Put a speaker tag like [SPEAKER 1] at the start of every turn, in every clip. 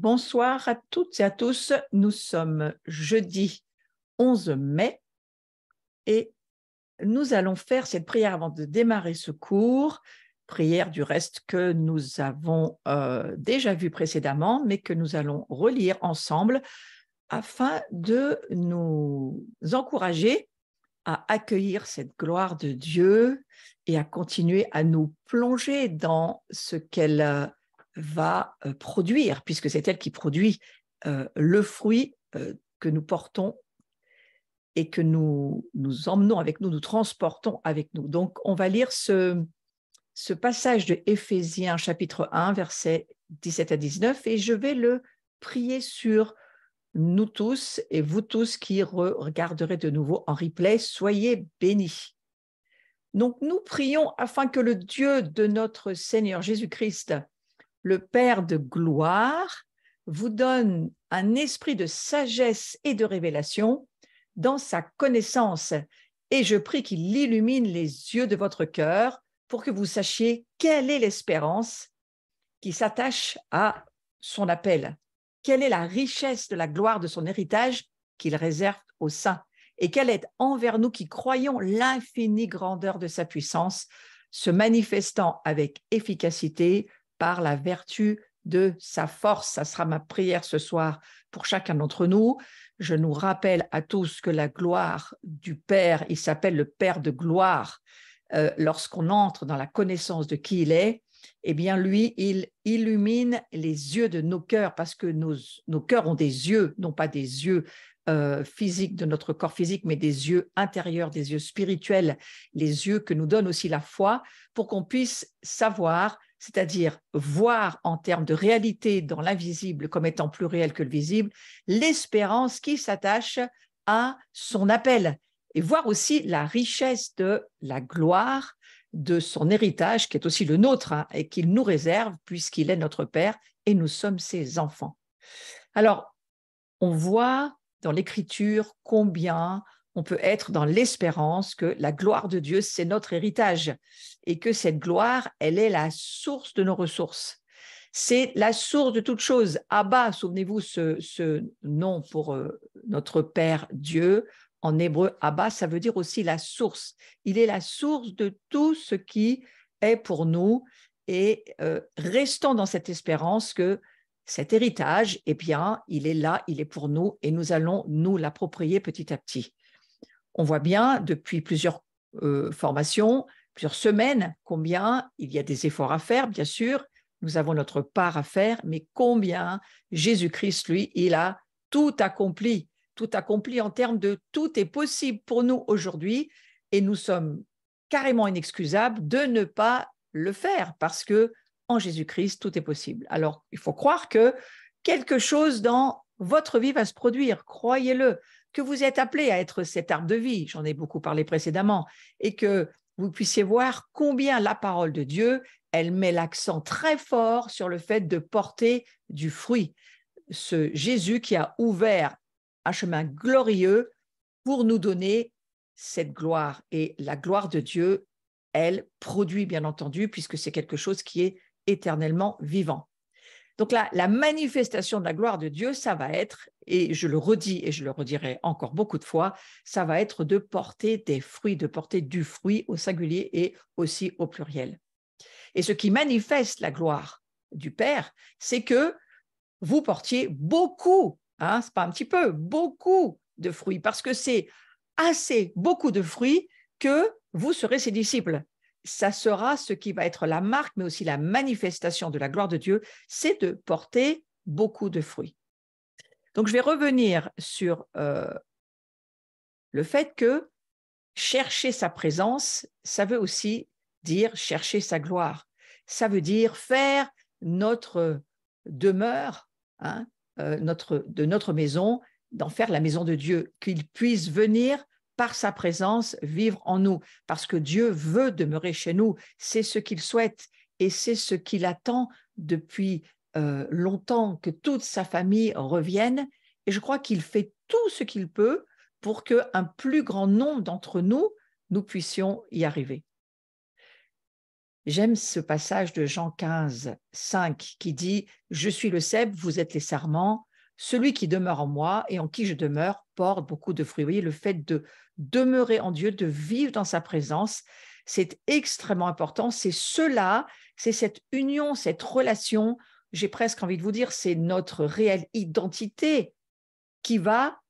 [SPEAKER 1] Bonsoir à toutes et à tous. Nous sommes jeudi 11 mai et nous allons faire cette prière avant de démarrer ce cours. Prière du reste que nous avons déjà vue précédemment, mais que nous allons relire ensemble afin de nous encourager à accueillir cette gloire de Dieu et à continuer à nous plonger dans ce qu'elle va produire, puisque c'est elle qui produit le fruit que nous portons et que nous emmenons avec nous, nous transportons avec nous. Donc, on va lire ce passage de Éphésiens chapitre 1, versets 17 à 19, et je vais le prier sur nous tous et vous tous qui regarderez de nouveau en replay. Soyez bénis. Donc, nous prions afin que le Dieu de notre Seigneur Jésus-Christ, le Père de gloire, vous donne un esprit de sagesse et de révélation dans sa connaissance. Et je prie qu'il illumine les yeux de votre cœur pour que vous sachiez quelle est l'espérance qui s'attache à son appel. Quelle est la richesse de la gloire de son héritage qu'il réserve aux saints? Et quelle est envers nous qui croyons l'infinie grandeur de sa puissance, se manifestant avec efficacité par la vertu de sa force. Ça sera ma prière ce soir pour chacun d'entre nous. Je nous rappelle à tous que la gloire du Père, il s'appelle le Père de gloire. Lorsqu'on entre dans la connaissance de qui il est, eh bien lui, il illumine les yeux de nos cœurs, parce que nos cœurs ont des yeux, non pas des yeux physiques de notre corps physique, mais des yeux intérieurs, des yeux spirituels, les yeux que nous donne aussi la foi, pour qu'on puisse savoir, c'est-à-dire voir en termes de réalité dans l'invisible comme étant plus réel que le visible, l'espérance qui s'attache à son appel, et voir aussi la richesse de la gloire de son héritage, qui est aussi le nôtre, et qu'il nous réserve, puisqu'il est notre Père, et nous sommes ses enfants. Alors, on voit dans l'Écriture combien on peut être dans l'espérance que la gloire de Dieu, c'est notre héritage, et que cette gloire, elle est la source de nos ressources. C'est la source de toute chose. Abba, souvenez-vous ce nom pour notre Père Dieu. En hébreu, Abba, ça veut dire aussi la source. Il est la source de tout ce qui est pour nous, et restons dans cette espérance que cet héritage, eh bien, il est là, il est pour nous, et nous allons nous l'approprier petit à petit. On voit bien depuis plusieurs formations, plusieurs semaines, combien il y a des efforts à faire, bien sûr, nous avons notre part à faire, mais combien Jésus-Christ, lui, il a tout accompli en termes de tout est possible pour nous aujourd'hui, et nous sommes carrément inexcusables de ne pas le faire, parce que en Jésus-Christ, tout est possible. Alors, il faut croire que quelque chose dans votre vie va se produire, croyez-le, que vous êtes appelé à être cet arbre de vie, j'en ai beaucoup parlé précédemment, et que vous puissiez voir combien la parole de Dieu, elle met l'accent très fort sur le fait de porter du fruit. Ce Jésus qui a ouvert un chemin glorieux pour nous donner cette gloire. Et la gloire de Dieu, elle produit, bien entendu, puisque c'est quelque chose qui est éternellement vivant. Donc la manifestation de la gloire de Dieu, ça va être, et je le redis et je le redirai encore beaucoup de fois, ça va être de porter des fruits, de porter du fruit au singulier et aussi au pluriel. Et ce qui manifeste la gloire du Père, c'est que vous portiez beaucoup, c'est pas un petit peu, beaucoup de fruits, parce que c'est assez beaucoup de fruits que vous serez ses disciples. Ça sera ce qui va être la marque, mais aussi la manifestation de la gloire de Dieu, c'est de porter beaucoup de fruits. Donc, je vais revenir sur le fait que chercher sa présence, ça veut aussi dire chercher sa gloire. Ça veut dire faire notre demeure, de notre maison, d'en faire la maison de Dieu, qu'il puisse venir par sa présence vivre en nous, parce que Dieu veut demeurer chez nous, c'est ce qu'il souhaite, et c'est ce qu'il attend depuis longtemps, que toute sa famille revienne, et je crois qu'il fait tout ce qu'il peut pour qu'un plus grand nombre d'entre nous, nous puissions y arriver. J'aime ce passage de Jean 15, 5 qui dit « Je suis le cep, vous êtes les sarments. Celui qui demeure en moi et en qui je demeure porte beaucoup de fruits. » Vous voyez, le fait de demeurer en Dieu, de vivre dans sa présence, c'est extrêmement important. C'est cela, c'est cette union, cette relation, j'ai presque envie de vous dire, c'est notre réelle identité qui va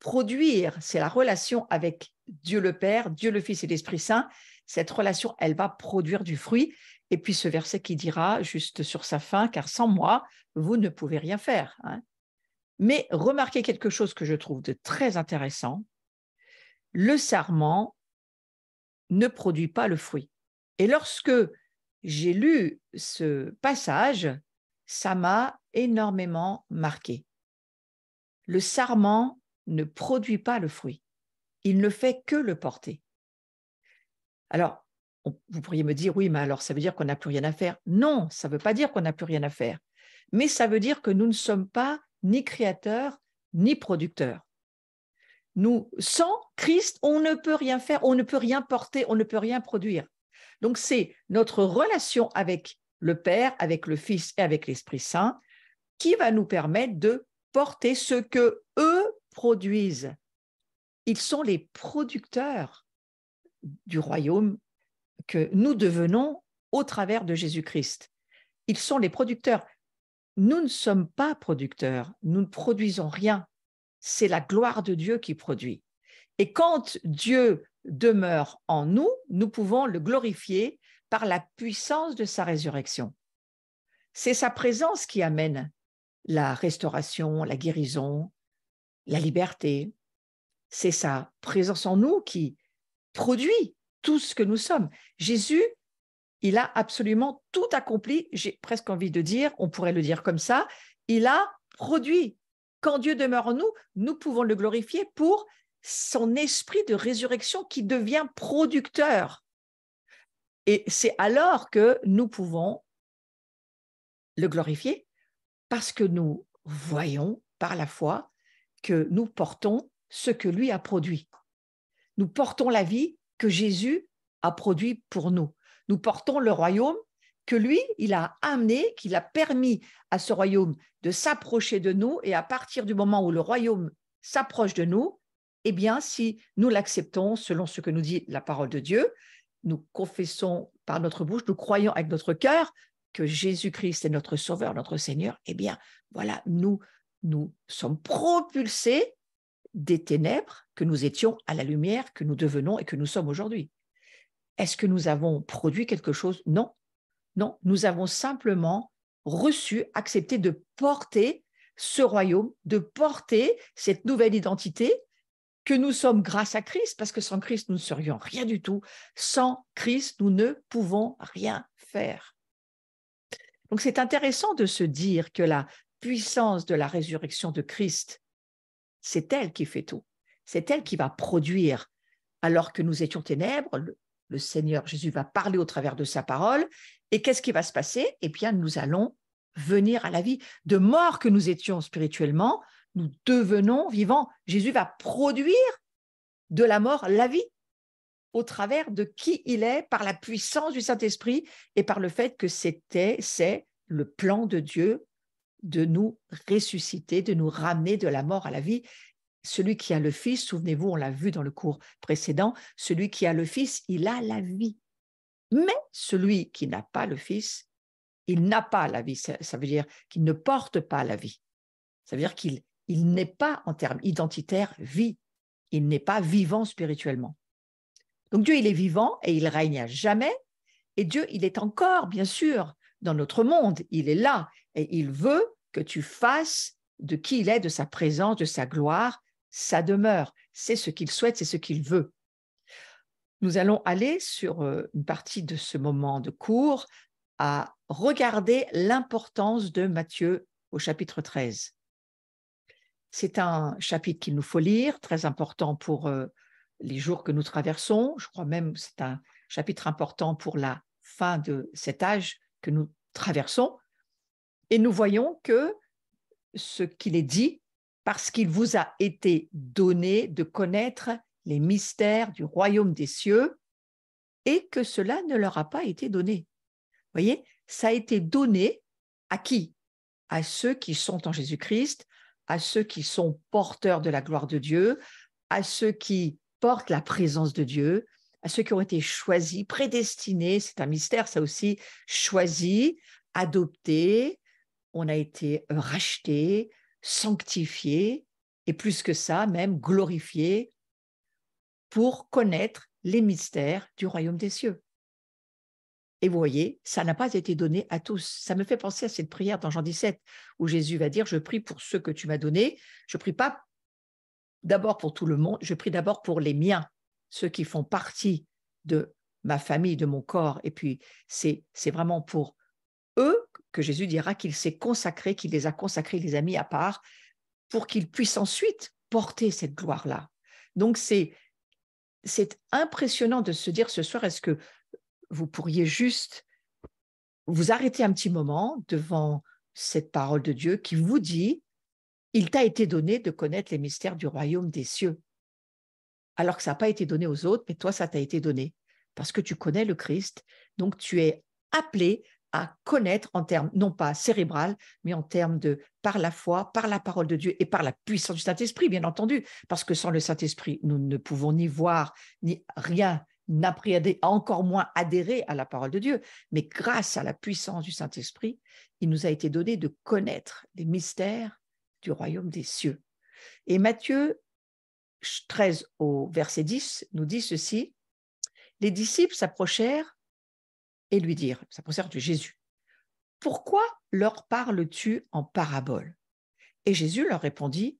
[SPEAKER 1] produire, c'est la relation avec Dieu le Père, Dieu le Fils et l'Esprit Saint. Cette relation, elle va produire du fruit. Et puis ce verset qui dira, juste sur sa fin, car sans moi, vous ne pouvez rien faire. Hein. Mais remarquez quelque chose que je trouve de très intéressant. Le sarment ne produit pas le fruit. Et lorsque j'ai lu ce passage, ça m'a énormément marqué. Le sarment ne produit pas le fruit. Il ne fait que le porter. Alors, vous pourriez me dire, oui, mais alors ça veut dire qu'on n'a plus rien à faire. Non, ça ne veut pas dire qu'on n'a plus rien à faire. Mais ça veut dire que nous ne sommes pas ni créateurs, ni producteurs. Nous, sans Christ, on ne peut rien faire, on ne peut rien porter, on ne peut rien produire. Donc, c'est notre relation avec le Père, avec le Fils et avec l'Esprit Saint qui va nous permettre de porter ce que eux produisent. Ils sont les producteurs du royaume que nous devenons au travers de Jésus-Christ. Ils sont les producteurs. Nous ne sommes pas producteurs, nous ne produisons rien. C'est la gloire de Dieu qui produit. Et quand Dieu demeure en nous, nous pouvons le glorifier par la puissance de sa résurrection. C'est sa présence qui amène la restauration, la guérison, la liberté. C'est sa présence en nous qui produit tout ce que nous sommes. Jésus, il a absolument tout accompli. J'ai presque envie de dire, on pourrait le dire comme ça, il a produit. Quand Dieu demeure en nous, nous pouvons le glorifier pour son esprit de résurrection qui devient producteur. Et c'est alors que nous pouvons le glorifier parce que nous voyons par la foi que nous portons ce que lui a produit. Nous portons la vie que Jésus a produit pour nous. Nous portons le royaume que lui, il a amené, qu'il a permis à ce royaume de s'approcher de nous. Et à partir du moment où le royaume s'approche de nous, eh bien, si nous l'acceptons selon ce que nous dit la parole de Dieu, nous confessons par notre bouche, nous croyons avec notre cœur que Jésus-Christ est notre Sauveur, notre Seigneur, eh bien, voilà, nous sommes propulsés des ténèbres que nous étions à la lumière que nous devenons et que nous sommes aujourd'hui. Est-ce que nous avons produit quelque chose? Non, non, nous avons simplement reçu, accepté de porter ce royaume, de porter cette nouvelle identité que nous sommes grâce à Christ, parce que sans Christ, nous ne serions rien du tout. Sans Christ, nous ne pouvons rien faire. Donc, c'est intéressant de se dire que la puissance de la résurrection de Christ, c'est elle qui fait tout. C'est elle qui va produire. Alors que nous étions ténèbres, le Seigneur Jésus va parler au travers de sa parole. Et qu'est-ce qui va se passer? Eh bien, nous allons venir à la vie. De mort que nous étions spirituellement, nous devenons vivants. Jésus va produire de la mort la vie au travers de qui il est, par la puissance du Saint-Esprit et par le fait que c'est le plan de Dieu de nous ressusciter, de nous ramener de la mort à la vie. Celui qui a le Fils, souvenez-vous, on l'a vu dans le cours précédent, celui qui a le Fils, il a la vie. Mais celui qui n'a pas le Fils, il n'a pas la vie. Ça veut dire qu'il ne porte pas la vie. Ça veut dire qu'il n'est pas, en termes identitaires, vie. Il n'est pas vivant spirituellement. Donc Dieu, il est vivant et il règne à jamais. Et Dieu, il est encore, bien sûr, dans notre monde. Il est là et il veut que tu fasses de qui il est, de sa présence, de sa gloire, sa demeure. C'est ce qu'il souhaite, c'est ce qu'il veut. Nous allons aller sur une partie de ce moment de cours à regarder l'importance de Matthieu au chapitre 13. C'est un chapitre qu'il nous faut lire, très important pour les jours que nous traversons. Je crois même que c'est un chapitre important pour la fin de cet âge que nous traversons. Et nous voyons que ce qu'il est dit, parce qu'il vous a été donné de connaître les mystères du royaume des cieux, et que cela ne leur a pas été donné. Vous voyez, ça a été donné à qui? À ceux qui sont en Jésus-Christ, à ceux qui sont porteurs de la gloire de Dieu, à ceux qui portent la présence de Dieu, à ceux qui ont été choisis, prédestinés, c'est un mystère ça aussi, choisis, adoptés, on a été rachetés, sanctifiés, et plus que ça, même glorifiés, pour connaître les mystères du royaume des cieux. Et vous voyez, ça n'a pas été donné à tous. Ça me fait penser à cette prière dans Jean 17, où Jésus va dire, je prie pour ceux que tu m'as donnés, je ne prie pas d'abord pour tout le monde, je prie d'abord pour les miens, ceux qui font partie de ma famille, de mon corps. Et puis, c'est vraiment pour eux que Jésus dira qu'il s'est consacré, qu'il les a consacrés, il les a mis à part, pour qu'ils puissent ensuite porter cette gloire-là. Donc, c'est impressionnant de se dire ce soir, est-ce que vous pourriez juste vous arrêter un petit moment devant cette parole de Dieu qui vous dit, il t'a été donné de connaître les mystères du royaume des cieux. Alors que ça n'a pas été donné aux autres, mais toi, ça t'a été donné parce que tu connais le Christ. Donc, tu es appelé à connaître en termes, non pas cérébral, mais en termes de par la foi, par la parole de Dieu et par la puissance du Saint-Esprit, bien entendu, parce que sans le Saint-Esprit, nous ne pouvons ni voir, ni rien n'appréhender, encore moins adhérer à la parole de Dieu. Mais grâce à la puissance du Saint-Esprit, il nous a été donné de connaître les mystères du royaume des cieux. Et Matthieu 13 au verset 10 nous dit ceci, les disciples s'approchèrent et lui dirent, s'approchèrent de Jésus, pourquoi leur parles-tu en parabole? Et Jésus leur répondit,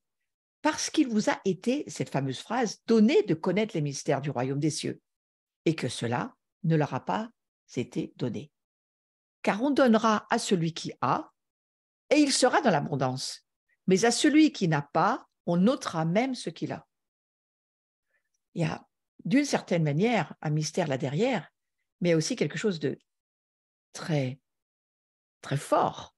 [SPEAKER 1] parce qu'il vous a été, cette fameuse phrase, donné de connaître les mystères du royaume des cieux, et que cela ne leur a pas été donné. Car on donnera à celui qui a, et il sera dans l'abondance. Mais à celui qui n'a pas, on ôtera même ce qu'il a. Il y a, d'une certaine manière, un mystère là derrière, mais aussi quelque chose de très, très fort.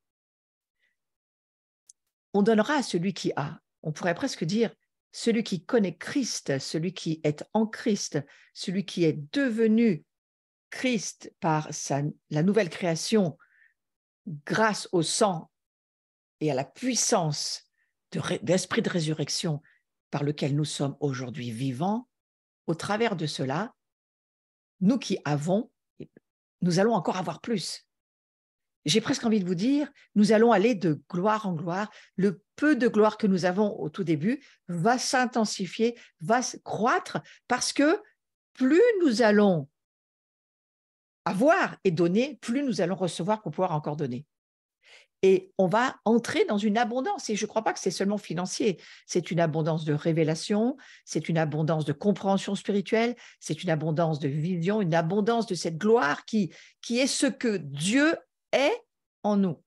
[SPEAKER 1] On donnera à celui qui a. On pourrait presque dire celui qui connaît Christ, celui qui est en Christ, celui qui est devenu Christ par la nouvelle création grâce au sang et à la puissance de l'esprit de résurrection par lequel nous sommes aujourd'hui vivants. Au travers de cela, nous qui avons, nous allons encore avoir plus. J'ai presque envie de vous dire, nous allons aller de gloire en gloire. Le peu de gloire que nous avons au tout début va s'intensifier, va croître, parce que plus nous allons avoir et donner, plus nous allons recevoir pour pouvoir encore donner. Et on va entrer dans une abondance. Et je ne crois pas que c'est seulement financier. C'est une abondance de révélation, c'est une abondance de compréhension spirituelle, c'est une abondance de vision, une abondance de cette gloire qui est ce que Dieu est en nous.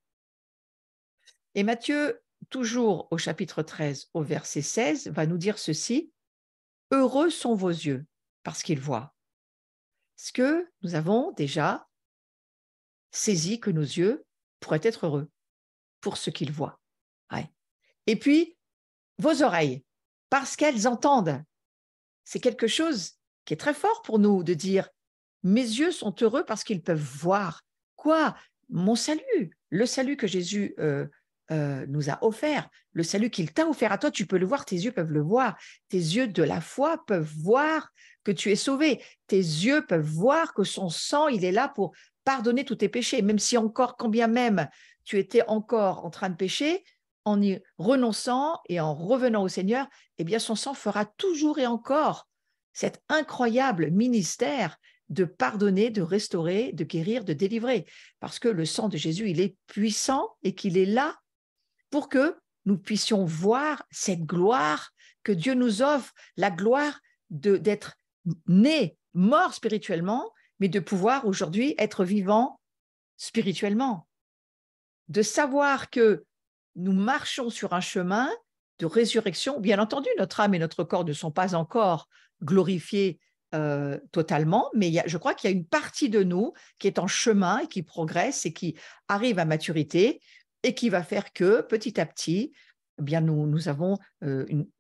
[SPEAKER 1] Et Matthieu, toujours au chapitre 13, au verset 16, va nous dire ceci, « Heureux sont vos yeux, parce qu'ils voient. » Est-ce que nous avons déjà saisi que nos yeux pourraient être heureux pour ce qu'ils voient? Ouais. Et puis, vos oreilles, parce qu'elles entendent. C'est quelque chose qui est très fort pour nous de dire, mes yeux sont heureux parce qu'ils peuvent voir. Quoi? Mon salut, le salut que Jésus nous a offert, le salut qu'il t'a offert à toi, tu peux le voir, tes yeux peuvent le voir. Tes yeux de la foi peuvent voir que tu es sauvé. Tes yeux peuvent voir que son sang, il est là pour pardonner tous tes péchés, même si encore, quand bien même tu étais encore en train de pécher, en y renonçant et en revenant au Seigneur, eh bien son sang fera toujours et encore cet incroyable ministère de pardonner, de restaurer, de guérir, de délivrer. Parce que le sang de Jésus, il est puissant et qu'il est là pour que nous puissions voir cette gloire que Dieu nous offre, la gloire d'être né, mort spirituellement, mais de pouvoir aujourd'hui être vivant spirituellement. De savoir que nous marchons sur un chemin de résurrection. Bien entendu, notre âme et notre corps ne sont pas encore glorifiés totalement, mais je crois qu'il y a une partie de nous qui est en chemin et qui progresse et qui arrive à maturité et qui va faire que petit à petit, eh bien nous avons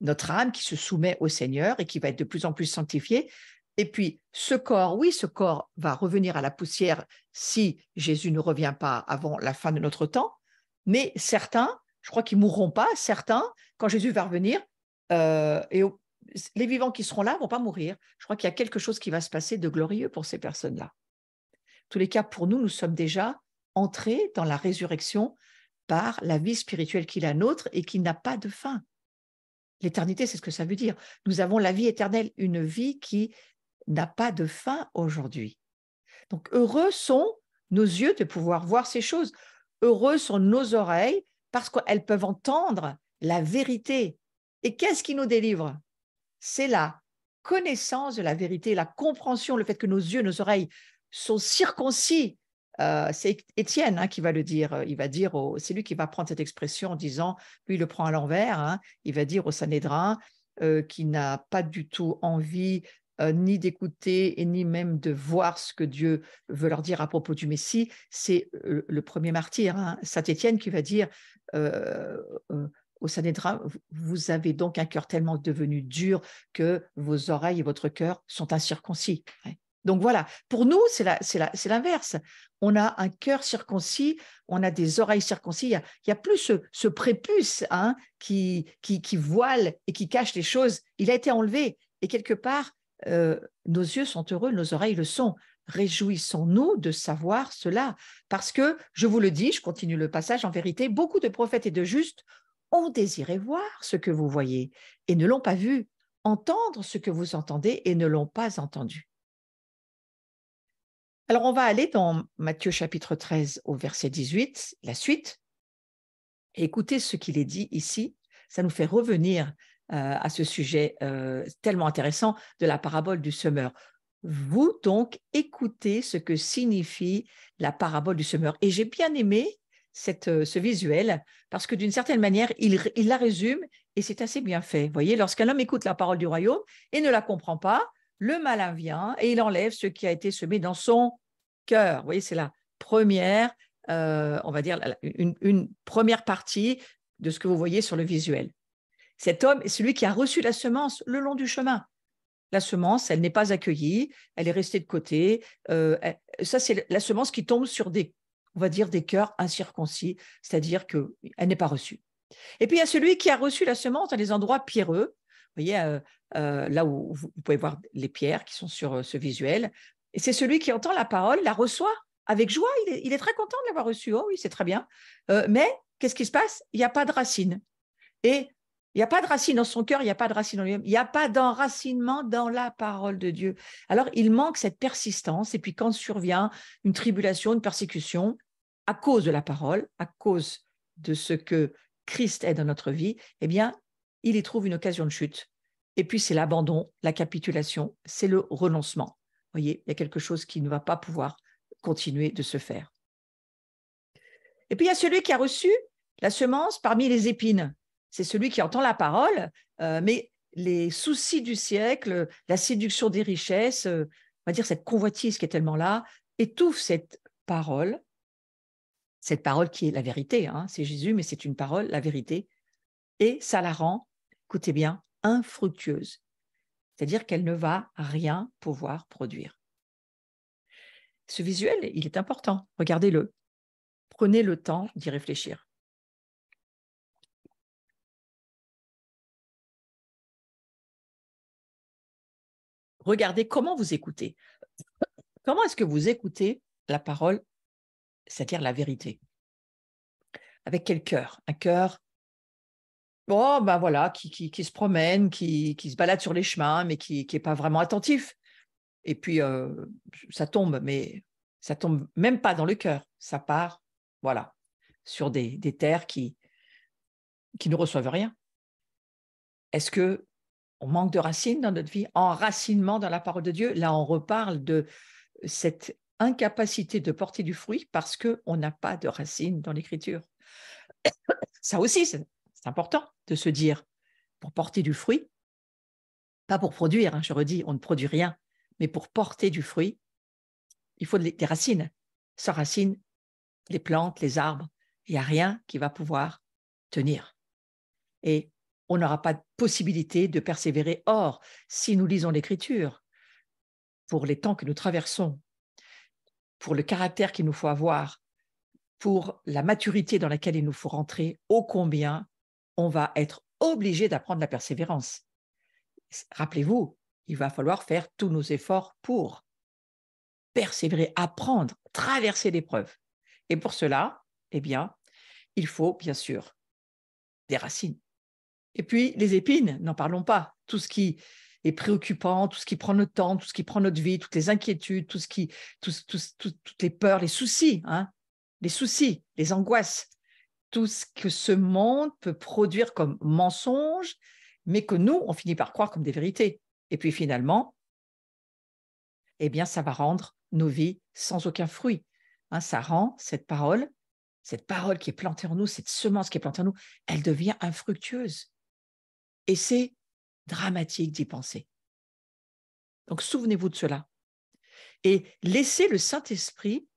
[SPEAKER 1] notre âme qui se soumet au Seigneur et qui va être de plus en plus sanctifiée Et puis, ce corps, oui, ce corps va revenir à la poussière si Jésus ne revient pas avant la fin de notre temps. Mais certains, je crois qu'ils ne mourront pas. Certains, quand Jésus va revenir, les vivants qui seront là ne vont pas mourir. Je crois qu'il y a quelque chose qui va se passer de glorieux pour ces personnes-là. En tous les cas, pour nous, nous sommes déjà entrés dans la résurrection par la vie spirituelle qui est la nôtre et qui n'a pas de fin. L'éternité, c'est ce que ça veut dire. Nous avons la vie éternelle, une vie qui n'a pas de fin aujourd'hui. Donc, heureux sont nos yeux de pouvoir voir ces choses. Heureux sont nos oreilles parce qu'elles peuvent entendre la vérité. Et qu'est-ce qui nous délivre? C'est la connaissance de la vérité, la compréhension, le fait que nos yeux, nos oreilles sont circoncis. C'est Étienne qui va le dire. Il va dire, c'est lui qui va prendre cette expression en disant, lui il le prend à l'envers, il va dire au Sanhédrin qui n'a pas du tout envie ni d'écouter et ni même de voir ce que Dieu veut leur dire à propos du Messie. C'est le premier martyr, Saint Étienne, qui va dire au Sanhédrin, vous avez donc un cœur tellement devenu dur que vos oreilles et votre cœur sont incirconcis. Donc voilà, pour nous, c'est l'inverse. On a un cœur circoncis, on a des oreilles circoncis. Il y a plus ce prépuce qui voile et qui cache les choses. Il a été enlevé. Et quelque part, nos yeux sont heureux, nos oreilles le sont. Réjouissons-nous de savoir cela. Parce que, je vous le dis, je continue le passage, en vérité, beaucoup de prophètes et de justes ont désiré voir ce que vous voyez et ne l'ont pas vu, entendre ce que vous entendez et ne l'ont pas entendu. Alors, on va aller dans Matthieu chapitre 13 au verset 18, la suite, et écoutez ce qu'il est dit ici. Ça nous fait revenir à ce sujet tellement intéressant de la parabole du semeur. Vous donc écoutez ce que signifie la parabole du semeur. Et j'ai bien aimé ce visuel parce que d'une certaine manière, il la résume et c'est assez bien fait. Vous voyez, lorsqu'un homme écoute la parole du royaume et ne la comprend pas, le malin vient et il enlève ce qui a été semé dans son cœur. Vous voyez, c'est la première, on va dire, une première partie de ce que vous voyez sur le visuel. Cet homme est celui qui a reçu la semence le long du chemin. La semence, elle n'est pas accueillie, elle est restée de côté. Ça, c'est la semence qui tombe sur on va dire, des cœurs incirconcis, c'est-à-dire qu'elle n'est pas reçue. Et puis, il y a celui qui a reçu la semence dans des endroits pierreux. Vous voyez, là où vous pouvez voir les pierres qui sont sur ce visuel. Et c'est celui qui entend la parole, la reçoit avec joie. Il est très content de l'avoir reçue. Oh oui, c'est très bien. Mais qu'est-ce qui se passe? Il n'y a pas de racine. Et il n'y a pas de racine dans son cœur, il n'y a pas de racine dans lui-même, il n'y a pas d'enracinement dans la parole de Dieu. Alors, il manque cette persistance. Et puis, quand survient une tribulation, une persécution, à cause de la parole, à cause de ce que Christ est dans notre vie, eh bien, il y trouve une occasion de chute. Et puis, c'est l'abandon, la capitulation, c'est le renoncement. Vous voyez, il y a quelque chose qui ne va pas pouvoir continuer de se faire. Et puis, il y a celui qui a reçu la semence parmi les épines. C'est celui qui entend la parole, mais les soucis du siècle, la séduction des richesses, on va dire cette convoitise qui est tellement là, étouffe cette parole qui est la vérité, c'est Jésus, mais c'est une parole, la vérité, et ça la rend, écoutez bien, infructueuse, c'est-à-dire qu'elle ne va rien pouvoir produire. Ce visuel, il est important, regardez-le, prenez le temps d'y réfléchir. Regardez comment vous écoutez. Comment est-ce que vous écoutez la parole, c'est-à-dire la vérité? Avec quel cœur? Un cœur voilà, qui se promène, qui se balade sur les chemins, mais qui n'est pas vraiment attentif. Et puis, ça tombe, mais ça tombe même pas dans le cœur. Ça part, voilà, sur des terres qui ne reçoivent rien. Est-ce qu'on manque de racines dans notre vie? Enracinement dans la parole de Dieu? Là, on reparle de cette incapacité de porter du fruit parce qu'on n'a pas de racines dans l'Écriture. Ça aussi, c'est important de se dire, pour porter du fruit, pas pour produire, je redis, on ne produit rien, mais pour porter du fruit, il faut des racines. Sans racines, les plantes, les arbres, il n'y a rien qui va pouvoir tenir. Et on n'aura pas de possibilité de persévérer. Or, si nous lisons l'Écriture, pour les temps que nous traversons, pour le caractère qu'il nous faut avoir, pour la maturité dans laquelle il nous faut rentrer, ô combien on va être obligé d'apprendre la persévérance. Rappelez-vous, il va falloir faire tous nos efforts pour persévérer, apprendre, traverser l'épreuve. Et pour cela, eh bien, il faut bien sûr des racines. Et puis les épines, n'en parlons pas. Tout ce qui est préoccupant, tout ce qui prend notre temps, tout ce qui prend notre vie, toutes les inquiétudes, toutes les peurs, les soucis, les angoisses, tout ce que ce monde peut produire comme mensonges, mais que nous, on finit par croire comme des vérités. Et puis finalement, eh bien, ça va rendre nos vies sans aucun fruit. Ça rend cette parole qui est plantée en nous, cette semence qui est plantée en nous, elle devient infructueuse. Et c'est dramatique d'y penser. Donc, souvenez-vous de cela. Et laissez le Saint-Esprit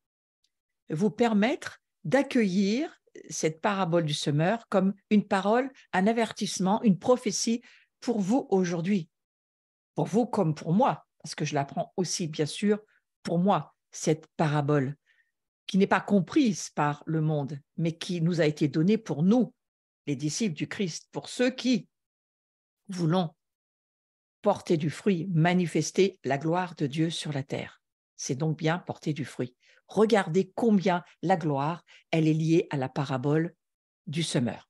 [SPEAKER 1] vous permettre d'accueillir cette parabole du semeur comme une parole, un avertissement, une prophétie pour vous aujourd'hui. Pour vous comme pour moi, parce que je l'apprends aussi, bien sûr, pour moi, cette parabole qui n'est pas comprise par le monde, mais qui nous a été donnée pour nous, les disciples du Christ, pour ceux qui voulons porter du fruit, manifester la gloire de Dieu sur la terre. C'est donc bien porter du fruit. Regardez combien la gloire, elle est liée à la parabole du semeur.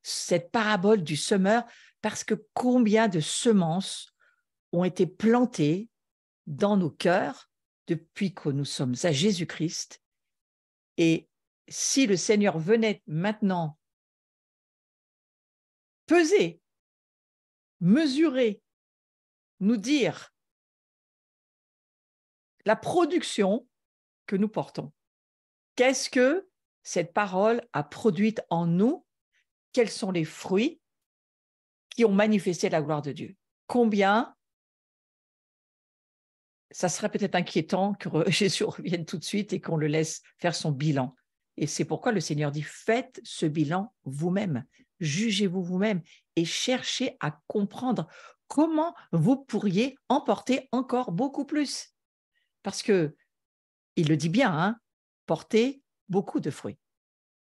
[SPEAKER 1] Cette parabole du semeur, parce que combien de semences ont été plantées dans nos cœurs depuis que nous sommes à Jésus-Christ. Et si le Seigneur venait maintenant peser, mesurer, nous dire la production que nous portons, qu'est-ce que cette parole a produit en nous? Quels sont les fruits qui ont manifesté la gloire de Dieu? Combien ça serait peut-être inquiétant que Jésus revienne tout de suite et qu'on le laisse faire son bilan. Et c'est pourquoi le Seigneur dit, faites ce bilan vous-même, jugez-vous vous-même et cherchez à comprendre comment vous pourriez emporter encore beaucoup plus. Parce que, il le dit bien, porter beaucoup de fruits.